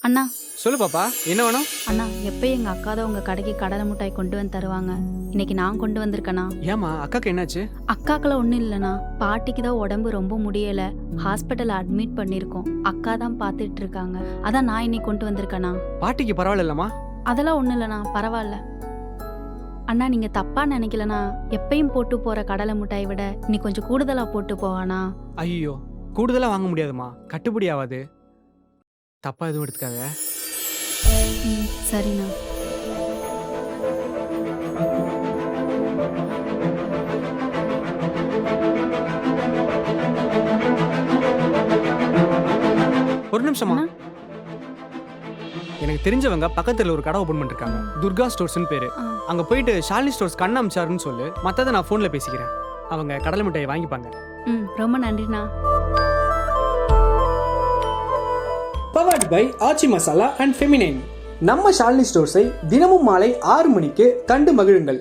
அண்ணா சொல்லு பாப்பா, என்ன வேணும்? அண்ணா எப்பயும் எங்க அக்கா தான் உங்க கடைக்கு கடலை மிட்டாய் கொண்டு வந்து தருவாங்க. இன்னைக்கு நான் கொண்டு வந்திருக்கேண்ணா. ஏமா அக்காக்கு என்னாச்சு? அக்காக்கெல்லாம் ஒன்றும் இல்லைண்ணா. பாட்டிக்கு தான் உடம்பு ரொம்ப முடியல. ஹாஸ்பிட்டல் அட்மிட் பண்ணியிருக்கோம். அக்கா தான் பார்த்துட்டு இருக்காங்க. அதான் நான் இன்னைக்கு கொண்டு வந்திருக்கேண்ணா. பாட்டிக்கு பரவாயில்லம்மா? அதெல்லாம் ஒன்றும் இல்லைண்ணா, பரவாயில்ல. அண்ணா நீங்க தப்பா நினைக்கலண்ணா. எப்பயும் போட்டு போற கடலை மிட்டாய் விட இன்னைக்கு கொஞ்சம் கூடுதலா போட்டு போவானா. ஐயோ, கூடுதலா வாங்க முடியாதுமா, கட்டுப்படி ஆகாது. தப்பா எதுவும் எடுத்துக்காத. சரிண்ணா. ஒரு நிமிஷமா. அண்ணா? எனக்கு தெரிஞ்சவங்க பக்கத்துல ஒரு கடை ஓபன் பண்ணிருக்காங்க. துர்கா ஸ்டோர்ஸ்னு பேரு. ஆ. அங்க போயிட்டு ஷாலினி ஸ்டோர்ஸ் கண்ண அமிச்சாருன்னு சொல்லு. மத்ததை நான் போன்ல பேசிக்கிறேன். அவங்க கடலை மிட்டாயை வாங்கிப்பாங்க. ரொம்ப நன்றிண்ணா. Powered by Aachi Masala and feminine. நம்ம ஷாலினி ஸ்டோர்ஸை தினமும் மாலை 6 மணிக்கு கண்டு மகிழுங்கள்.